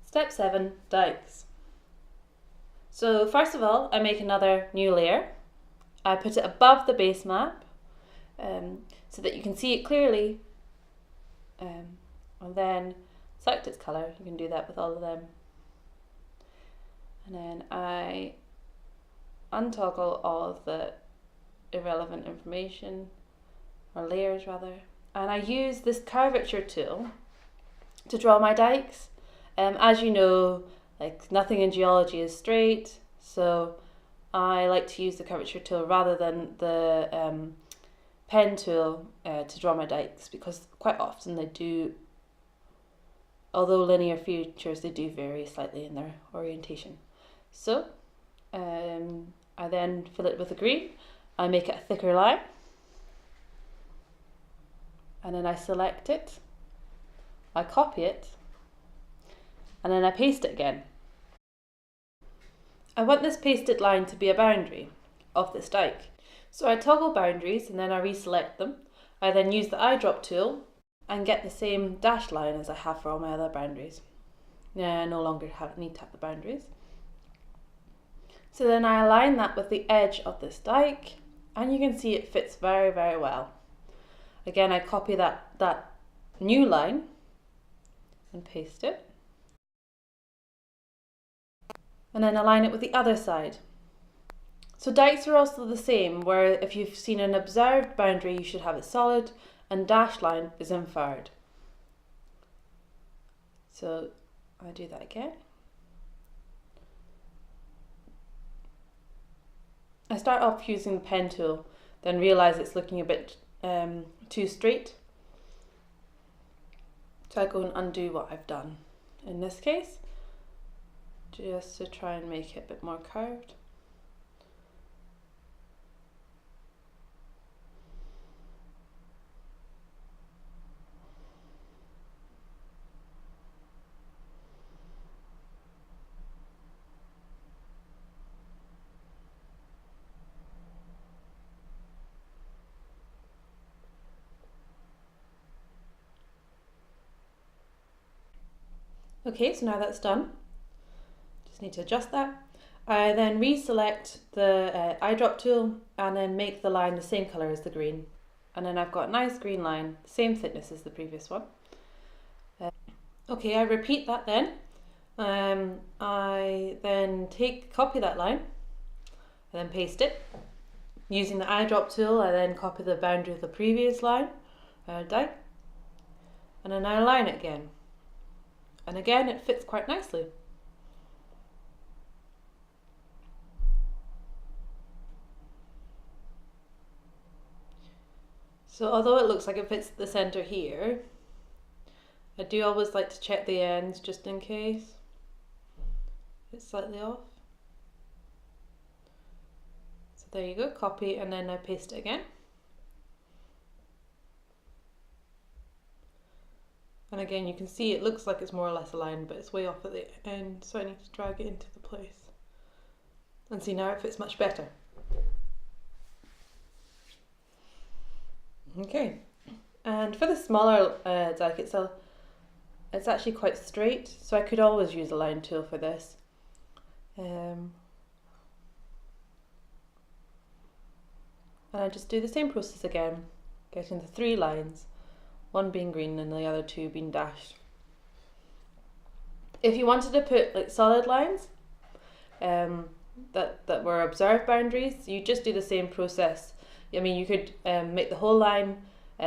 Step 7, Dykes. So first of all, I make another new layer. I put it above the base map so that you can see it clearly, and then select its colour. You can do that with all of them. And then I untoggle all of the irrelevant information, or layers rather, and I use this curvature tool to draw my dykes. As you know, like nothing in geology is straight, so I like to use the curvature tool rather than the pen tool to draw my dykes, because quite often they do, although linear features, they do vary slightly in their orientation. So I then fill it with a green. I make it a thicker line, and then I select it, I copy it, and then I paste it again. I want this pasted line to be a boundary of this dyke. So I toggle boundaries and then I reselect them. I then use the eyedrop tool and get the same dashed line as I have for all my other boundaries. Now I no longer need to have the boundaries. So then I align that with the edge of this dyke, and you can see it fits very, very well. Again, I copy that new line and paste it. And then align it with the other side. So dykes are also the same, where if you've seen an observed boundary, you should have it solid, and dashed line is inferred. So I do that again. I start off using the pen tool, then realise it's looking a bit too straight. So I go and undo what I've done in this case, just to try and make it a bit more curved. Okay, so now that's done. Just need to adjust that. I then reselect the eyedrop tool and then make the line the same colour as the green. And then I've got a nice green line, same thickness as the previous one. Okay, I repeat that then. I then copy that line and then paste it. Using the eyedrop tool, I then copy the boundary of the previous line, dyke, and then I align it again. And again, it fits quite nicely. So although it looks like it fits the centre here, I do always like to check the ends just in case it's slightly off. So there you go, copy, and then I paste it again. And again, you can see it looks like it's more or less aligned, but it's way off at the end, so I need to drag it into the place. And see, now it fits much better. Okay, and for the smaller dyke itself, it's actually quite straight, so I could always use a line tool for this. And I just do the same process again, getting the 3 lines, one being green and the other 2 being dashed. If you wanted to put like solid lines that were observed boundaries, you just do the same process. I mean, you could make the whole line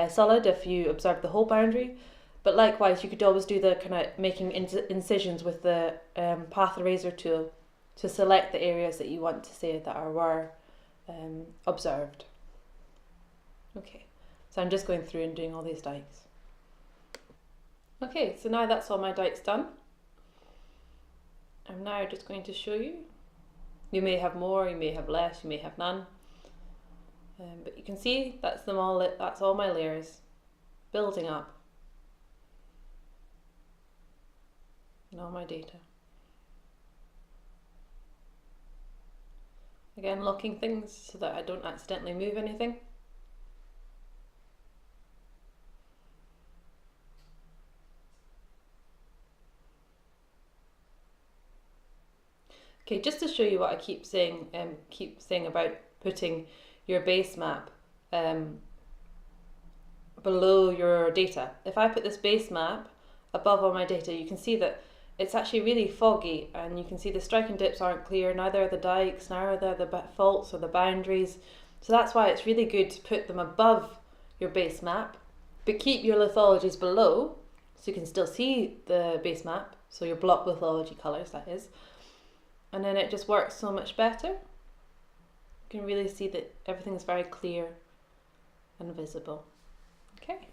solid if you observed the whole boundary, but likewise you could always do the kind of making incisions with the path eraser tool to select the areas that you want to say that were observed. Okay, so I'm just going through and doing all these dykes. Okay, so now that's all my dykes done. I'm now just going to show you. You may have more, you may have less, you may have none. But you can see that's them all. That's all my layers building up and all my data. Again, locking things so that I don't accidentally move anything. Okay, just to show you what I keep saying about putting your base map below your data. If I put this base map above all my data, you can see that it's actually really foggy, and you can see the strike and dips aren't clear, neither are the dykes, neither are the faults or the boundaries. So that's why it's really good to put them above your base map, but keep your lithologies below, so you can still see the base map, so your block lithology colours, that is. And then it just works so much better. You can really see that everything is very clear and visible. Okay.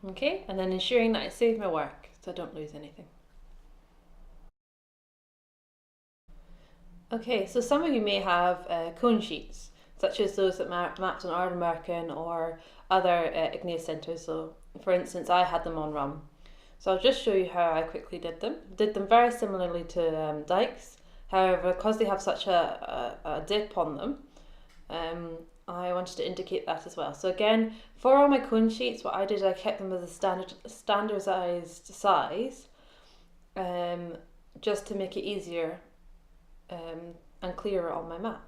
Okay, and then ensuring that I save my work so I don't lose anything. Okay, so some of you may have cone sheets, such as those that mapped on Ardmurchan or other igneous centres. So, for instance, I had them on rum. So I'll just show you how I quickly did them. Did them very similarly to Dykes. However, because they have such a dip on them, I wanted to indicate that as well. So again, for all my cone sheets, what I did, I kept them as a standardized size, just to make it easier and clearer on my map.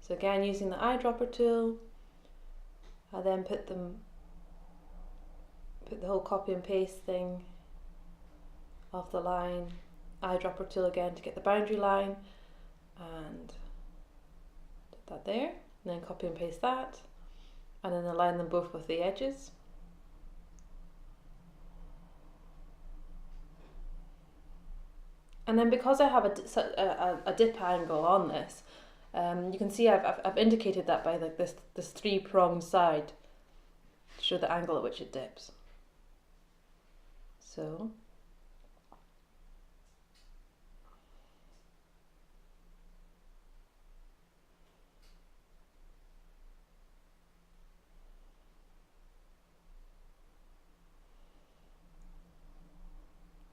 So again, using the eyedropper tool, I then put the whole copy and paste thing of the line, eyedropper tool again to get the boundary line, and did that there, and then copy and paste that, and then align them both with the edges. And then because I have a dip angle on this, you can see I've indicated that by like this three-pronged side to show the angle at which it dips. So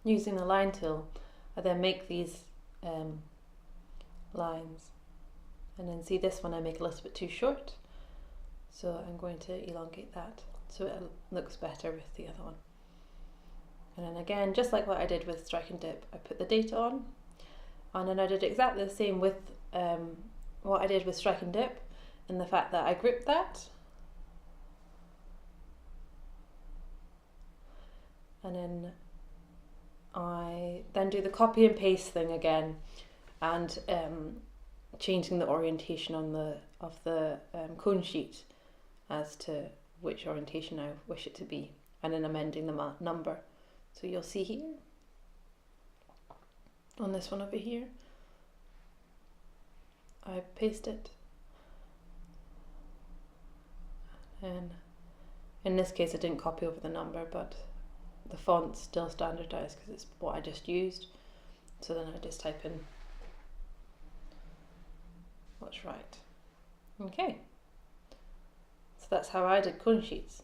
using the line tool, I then make these lines, and then see this one I make a little bit too short, so I'm going to elongate that so it looks better with the other one. And then again, just like what I did with strike and dip, I put the data on, and then I did exactly the same with what I did with strike and dip, in the fact that I grouped that, and then I then do the copy and paste thing again, and changing the orientation on of the cone sheet as to which orientation I wish it to be, and then amending the number. So you'll see here on this one over here, I paste it, and in this case I didn't copy over the number, but the font's still standardized because it's what I just used. So then I just type in what's right. Okay, so that's how I did cone sheets.